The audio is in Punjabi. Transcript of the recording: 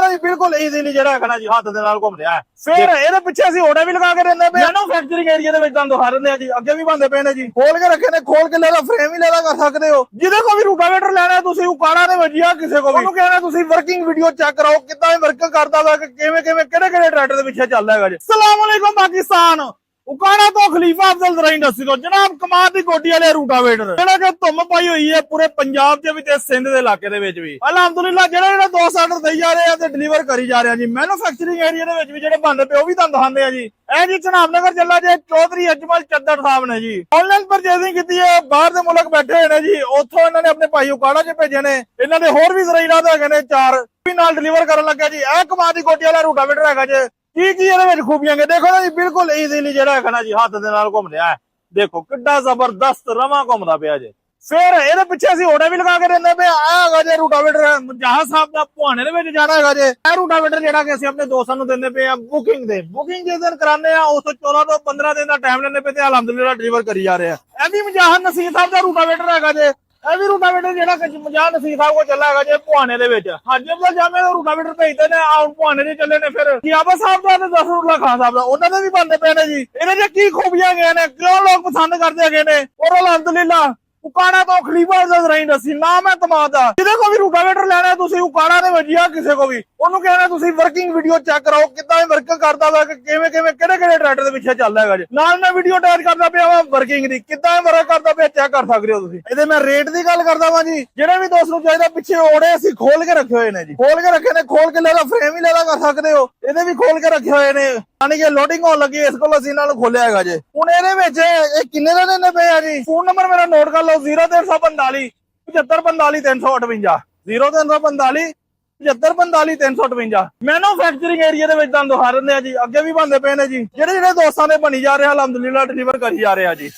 ਨਾ ਜੀ ਬਿਲਕੁਲ ਈਜ਼ੀਲੀ ਜਿਹੜਾ ਹੈਗਾ ਨਾ ਜੀ ਹੱਥ ਦੇ ਨਾਲ ਘੁੰਮ ਰਿਹਾ ਹੈ। ਫਿਰ ਇਹਦੇ ਪਿੱਛੇ ਅਸੀਂ ਓੜੇ ਵੀ ਲਗਾ ਕੇ ਦਿੰਦੇ ਪਏ ਮੈਨੂਫੈਕਚਰਿੰਗ ਏਰੀਆ ਦੇ ਵਿੱਚ ਤੁਹਾਨੂੰ ਦਿਖਾ ਦਿੰਦੇ ਆ ਜੀ, ਅੱਗੇ ਵੀ ਬੰਦੇ ਪਏ ਨੇ ਜੀ, ਖੋਲ ਕੇ ਰੱਖੇ ਨੇ, ਖੋਲ ਕੇ ਲੈਦਾ ਫਰੇਮ ਵੀ ਲੈਦਾ ਕਰ ਸਕਦੇ ਹੋ। ਜਿਹਦੇ ਕੋ ਵੀ ਰੂਟਾਵੇਟਰ ਲੈਣਾ ਤੁਸੀਂ ਉਕਾੜਾ ਦੇ ਵਜਿਆ ਕਿਸੇ ਕੋ ਵੀ ਉਹਨੂੰ ਕਹਿਣਾ ਤੁਸੀਂ ਵਰਕਿੰਗ ਵੀਡੀਓ ਚੈੱਕ ਕਰਾਓ ਕਿੱਦਾਂ ਇਹ ਵਰਕ ਕਰਦਾ ਵਾ, ਕਿਵੇਂ ਕਿਹੜੇ ਟਰੈਕਟਰ ਦੇ ਪਿੱਛੇ ਚੱਲਦਾ ਹੈਗਾ ਜੀ। ਸਲਾਮ ਅਲੈਕੁਮ ਪਾਕਿਸਤਾਨ। ਉਕਾੜਾ ਤੋਂ ਖਲੀਫਾ ਅਫਜ਼ਲ ਜ਼ਰਾ ਇੰਡਸਟਰੀ ਤੋਂ ਜਨਾਬ ਕਮਾਲ ਦੀ ਕੋਟੀ ਵਾਲੇ ਰੂਟਾਵੇਟਰ ਜਿਹੜਾ ਕਿ ਧੁੰਮ ਪਾਈ ਹੋਈ ਹੈ ਪੂਰੇ ਪੰਜਾਬ ਦੇ ਵਿੱਚ ਤੇ ਸਿੰਧ ਦੇ ਇਲਾਕੇ ਦੇ ਵਿੱਚ ਵੀ ਅਲਹਮਦੁਲਿਲਾ ਜਿਹੜਾ ਦੋਸਤ ਆਰਡਰ ਦੇਈ ਜਾ ਰਹੇ ਆ ਤੇ ਡਿਲੀਵਰ ਕਰੀ ਜਾ ਰਹੇ ਆ ਜੀ। ਮੈਨੂਫੈਕਚਰਿੰਗ ਏਰੀਆ ਦੇ ਵਿੱਚ ਵੀ ਜਿਹੜੇ ਬੰਦੇ ਪਏ ਉਹ ਵੀ ਤੁਹਾਨੂੰ ਦਿਖਾਉਂਦੇ ਆ ਜੀ। ਇਹ ਜੀ ਜਨਾਬ ਨਗਰ ਚੱਲਾ ਜੇ ਚੌਧਰੀ ਅਜਮਲ ਚੱਦਰ ਸਾਹਿਬ ਨੇ ਜੀ ਆਨਲਾਈਨ ਪਰਚੇਸਿੰਗ ਕੀਤੀ ਹੈ, ਬਾਹਰ ਦੇ ਮੁਲਕ ਬੈਠੇ ਹੋਏ ਨੇ ਜੀ, ਉੱਥੋਂ ਇਹਨਾਂ ਨੇ ਆਪਣੇ ਭਾਈ ਉਕਾੜਾ 'ਚ ਭੇਜੇ ਨੇ। ਇਹਨਾਂ ਦੇ ਹੋਰ ਵੀ ਜ਼ਰਾ ਇਰਾਦੇ ਹੈਗੇ ਨੇ 4 ਵੀ ਨਾਲ ਡਿਲੀਵਰ ਕਰਨ ਲੱਗਾ ਜੀ। ਇਹ ਕਮਾਲ ਦੀ ਕੋਟੀ ਵਾਲਾ ਰੂਟਾਵੇਟਰ ਹੈਗਾ ਜੀ। ਕੀ ਇਹਦੇ ਵਿੱਚ ਖੂਬੀਆਂ ਨੇ ਦੇਖੋ ਨਾ ਜੀ, ਬਿਲਕੁਲ ਈਜ਼ੀਲੀ ਜਿਹੜਾ ਹੈਗਾ ਨਾ ਜੀ ਹੱਥ ਦੇ ਨਾਲ ਘੁੰਮ ਰਿਹਾ ਹੈ। ਦੇਖੋ ਕਿੱਡਾ ਜ਼ਬਰਦਸਤ ਰਵਾਂ ਘੁੰਮਦਾ ਪਿਆ ਜੇ। ਫਿਰ ਇਹਦੇ ਪਿੱਛੇ ਅਸੀਂ ਓੜੇ ਵੀ ਲਗਾ ਕੇ ਦਿੰਦੇ ਪਏ। ਆ ਹੈਗਾ ਜੇ ਰੂਟਾਵੇਟਰ ਜਹਾਜ਼ ਸਾਹਿਬ ਦਾ ਪੁਹਾਣੇ ਦੇ ਵਿੱਚ ਜਾਣਾ ਹੈਗਾ ਜੇ। ਇਹ ਰੂਟਾਵੇਟਰ ਜਿਹੜਾ ਕਿ ਅਸੀਂ ਆਪਣੇ ਦੋਸਤਾਂ ਨੂੰ ਦਿੰਦੇ ਪਏ ਆ ਬੁਕਿੰਗ ਜਿਸ ਦਿਨ ਕਰਾਉਂਦੇ ਆ ਉਸ ਤੋਂ 14 ਤੋਂ 15 ਦਿਨ ਦਾ ਟਾਈਮ ਲੈਂਦੇ ਪਏ ਤੇ ਅਲਹਮਦੁਲਿਲਾ ਡਿਲੀਵਰ ਕਰੀ ਜਾ ਰਹੇ ਆ। ਇਹ ਵੀ ਮਜਾਹਰ ਨਸੀਰ ਸਾਹਿਬ ਦਾ ਰੂਟਾਵੇਟਰ ਹੈਗਾ ਜੇ। ਇਹ ਵੀ ਰੂਟਾਵੇਟਰ ਜਿਹੜਾ ਕਿ ਮਜਾਹਰ ਨਸੀਰ ਸਾਹਿਬ ਕੋਲ ਚੱਲਾ ਹੈਗਾ ਜੇ ਪੁਹਾਣੇ ਦੇ ਵਿੱਚ। ਹਾਜੀ ਅਬਦੁਲ ਜਾਮੇ ਦਾ ਰੂਟਾਵੇਟਰ ਭੇਜਦੇ ਨੇ ਆ ਪੁਹਾਣੇ ਦੇ ਚੱਲੇ ਨੇ। ਫਿਰ ਗਿਆਬਾ ਸਾਹਿਬ ਦਾ ਤੇ ਜ਼ਫਰੁੱਲਾ ਖਾਨ ਸਾਹਿਬ ਦਾ ਉਹਨਾਂ ਦੇ ਵੀ ਬੰਦੇ ਪਏ ਨੇ ਜੀ। ਇਹਨਾਂ ਦੇ ਕੀ ਖੂਬੀਆਂ ਗਏ ਨੇ, ਕਿਉਂ ਲੋਕ ਪਸੰਦ ਕਰਦੇ ਹੈਗੇ ਨੇ। ਔਰ ਅਲਹਮਦੁਲਿਲਾ ਉਕਾੜਾ ਤੋਂ ਖਲੀਫਾ ਅਫਜ਼ਲ ਜ਼ਰਾ ਇੰਡਸਟਰੀ ਨਾਮ ਹੈ ਕਮਾਲ ਦਾ। ਜਿਹਦੇ ਕੋ ਵੀ ਰੂਟਾਵੇਟਰ ਲੈਣਾ ਤੁਸੀਂ ਉਕਾੜਾ ਦੇ ਵਜਿਆ ਕਿਸੇ ਕੋ ਵੀ ਉਹਨੂੰ ਕਹਿਣਾ ਤੁਸੀਂ ਵਰਕਿੰਗ ਵੀਡੀਓ ਚੈੱਕ ਕਰਾਓ ਕਿੱਦਾਂ ਇਹ ਵਰਕ ਕਰਦਾ ਵਾ, ਕਿਵੇਂ ਕਿਹੜੇ ਟਰੈਕਟਰ ਦੇ ਪਿੱਛੇ ਚੱਲਦਾ ਹੈਗਾ ਜੀ। ਨਾਲ ਮੈਂ ਵੀਡੀਓ ਅਟੈਚ ਕਰਦਾ ਪਿਆ ਵਾ ਵਰਕਿੰਗ ਦੀ, ਕਿੱਦਾਂ ਇਹ ਵਰਕ ਕਰਦਾ ਪਿਆ ਚੈੱਕ ਕਰ ਸਕਦੇ ਹੋ ਤੁਸੀਂ। ਇਹਦੇ ਮੈਂ ਰੇਟ ਦੀ ਗੱਲ ਕਰਦਾ ਵਾਂ ਜੀ। ਜਿਹੜੇ ਵੀ ਦੋਸਤ ਨੂੰ ਚਾਹੀਦਾ ਪਿੱਛੇ ਓੜੇ ਅਸੀਂ ਖੋਲ ਕੇ ਰੱਖੇ ਹੋਏ ਨੇ ਜੀ, ਖੋਲ ਕੇ ਲੈਦਾ ਫਰੇਮ ਵੀ ਲੈਦਾ ਕਰ ਸਕਦੇ ਹੋ। ਇਹਦੇ ਵੀ ਖੋਲ ਕੇ ਰੱਖੇ ਹੋਏ ਨੇ, ਯਾਨੀ ਕਿ ਲੋਡਿੰਗ ਹੋਣ ਲੱਗੀ ਇਸ ਕੋਲ ਅਸੀਂ ਨਾਲ ਖੋਲਿਆ ਹੈਗਾ ਜੇ। ਹੁਣ ਇਹਦੇ ਵਿੱਚ ਇਹ ਕਿੰਨੇ ਦਾ ਦਿੰਦੇ ਪਏ ਆ ਜੀ। ਫੋਨ ਨੰਬਰ ਮੇਰਾ ਨੋਟ ਕਰ ਲਓ 0345 7545 358 0345 7545 358। ਮੈਨੂਫੈਕਚਰਿੰਗ ਏਰੀਆ ਦੇ ਵਿੱਚ ਤੁਹਾਨੂੰ ਦਿਖਾ ਦਿੰਦੇ ਆ ਜੀ, ਅੱਗੇ ਵੀ ਬੰਦੇ ਪਏ ਨੇ ਜੀ, ਜਿਹੜੇ ਦੋਸਤਾਂ ਦੇ ਬਣੀ ਜਾ ਰਹੇ ਅਲਹਮਦੁਲਿਲਾ ਡਿਲੀਵਰ ਕਰੀ ਜਾ ਰਹੇ ਆ ਜੀ।